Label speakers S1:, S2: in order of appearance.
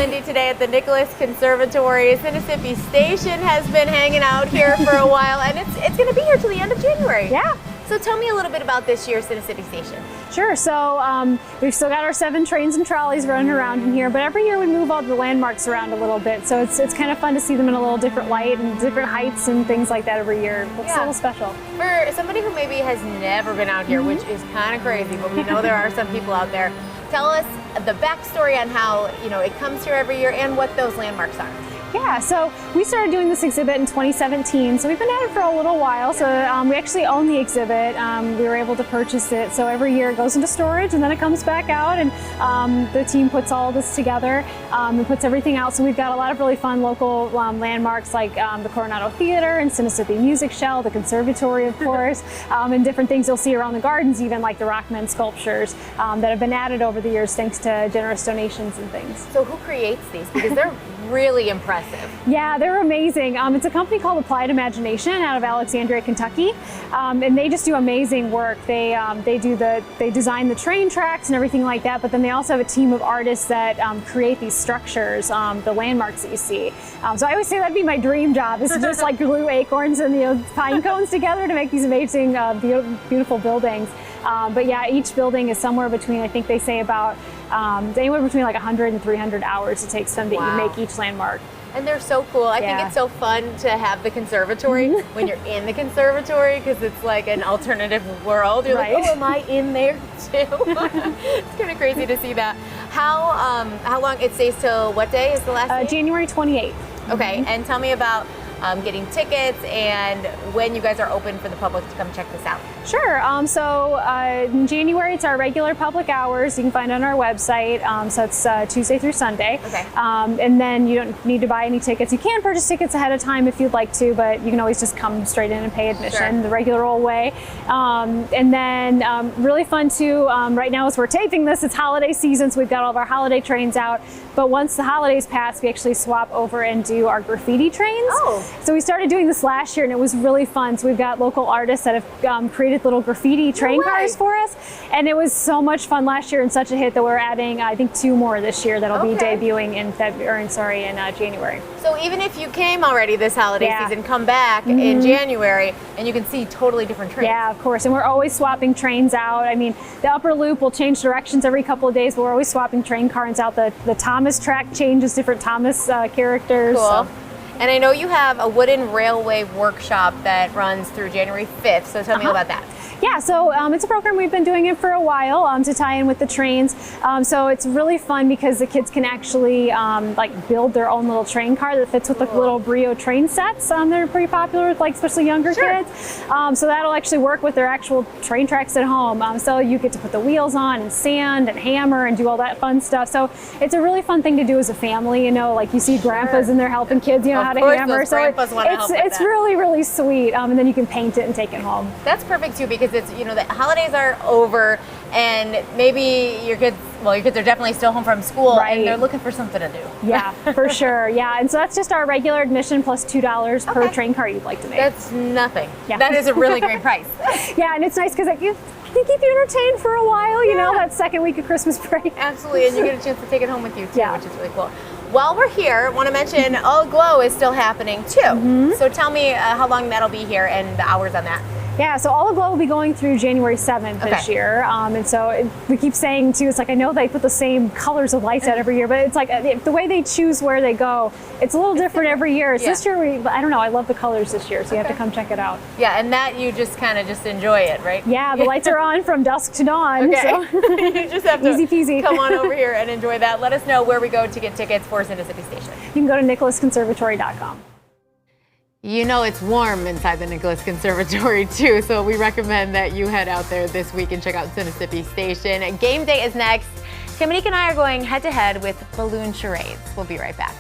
S1: Lindy today at the Nicholas Conservatory. Sinnissippi Station has been hanging out here for a while, and it's going to be here till the end of January.
S2: Yeah.
S1: So tell me a little bit about this year's Sinnissippi Station.
S2: Sure. So we've still got our 7 trains and trolleys running around in here, but every year we move all the landmarks around a little bit. So it's kind of fun to see them in a little different light and different heights and things like that every year. It's a little special.
S1: For somebody who maybe has never been out here, which is kind of crazy, but we know there are some people out there, tell us the backstory on how it comes here every year and what those landmarks are.
S2: Yeah, so we started doing this exhibit in 2017, so we've been at it for a little while. So we actually own the exhibit. We were able to purchase it, so every year it goes into storage and then it comes back out, and the team puts all this together and puts everything out. So we've got a lot of really fun local landmarks like the Coronado Theater and Sinnissippi Music Shell, the Conservatory, of course, and different things you'll see around the gardens, even like the Rockman sculptures that have been added over the years thanks to generous donations and things.
S1: So who creates these? Because they're really impressive.
S2: Yeah, they're amazing. It's a company called Applied Imagination out of Alexandria, Kentucky, and they just do amazing work. They design the train tracks and everything like that, but then they also have a team of artists that create these structures, the landmarks that you see. So I always say that'd be my dream job, is to just like glue acorns and pine cones together to make these amazing, beautiful buildings. But yeah, each building is somewhere between, I think they say about anywhere between like 100 and 300 hours it takes them to make each landmark.
S1: And they're so cool. I think it's so fun to have the conservatory when you're in the conservatory, because it's like an alternative world. You're like, oh, am I in there too? It's kind of crazy to see that. How long it stays till what day is the last day?
S2: January 28th.
S1: Okay, and tell me about getting tickets and when you guys are open for the public to come check this out.
S2: Sure. So in January, it's our regular public hours. You can find it on our website. So it's Tuesday through Sunday.
S1: Okay.
S2: And then you don't need to buy any tickets. You can purchase tickets ahead of time if you'd like to, but you can always just come straight in and pay admission the regular old way. And then really fun too, right now as we're taping this, it's holiday season, so we've got all of our holiday trains out. But once the holidays pass, we actually swap over and do our graffiti trains.
S1: Oh.
S2: So we started doing this last year and it was really fun. So we've got local artists that have created little graffiti train cars for us. And it was so much fun last year and such a hit that we're adding, I think, 2 more this year that'll be debuting in January.
S1: So even if you came already this holiday season, come back in January and you can see totally different trains.
S2: Yeah, of course. And we're always swapping trains out. I mean, the upper loop will change directions every couple of days, but we're always swapping train cars out. The Thomas track changes, different Thomas characters.
S1: Cool. So. And I know you have a wooden railway workshop that runs through January 5th, so tell me about that.
S2: Yeah, so it's a program we've been doing it for a while to tie in with the trains. So it's really fun because the kids can actually like build their own little train car that fits with the little Brio train sets. They're pretty popular with like especially younger kids. So that'll actually work with their actual train tracks at home. So you get to put the wheels on and sand and hammer and do all that fun stuff. So it's a really fun thing to do as a family. Like you see grandpas in there helping kids, how to hammer. So it's really, really sweet. And then you can paint it and take it home.
S1: That's perfect too, because it's, the holidays are over and maybe your kids are definitely still home from school and they're looking for something to do.
S2: Yeah, for sure. Yeah, and so that's just our regular admission plus $2 per train car you'd like to make.
S1: That's nothing. Yeah. That is a really great price.
S2: Yeah, and it's nice because you can keep you entertained for a while, that second week of Christmas break.
S1: Absolutely, and you get a chance to take it home with you too, which is really cool. While we're here, I want to mention All Glow is still happening too. So tell me how long that'll be here and the hours on that.
S2: Yeah, so All Aglow will be going through January 7th this year. And so we keep saying too, it's like, I know they put the same colors of lights out every year, but it's like the way they choose where they go, it's a little different every year. So this year, I don't know, I love the colors this year, so you have to come check it out.
S1: Yeah, and that you just kind of enjoy it, right?
S2: Yeah, the lights are on from dusk to dawn.
S1: Okay.
S2: So.
S1: You just have to
S2: easy peasy.
S1: Come on over here and enjoy that. Let us know where we go to get tickets for Sinnissippi Station.
S2: You can go to nicholasconservatory.com.
S1: It's warm inside the Nicholas Conservatory too, so we recommend that you head out there this week and check out Sinnissippi Station. Game day is next. Kim and I are going head to head with balloon charades. We'll be right back.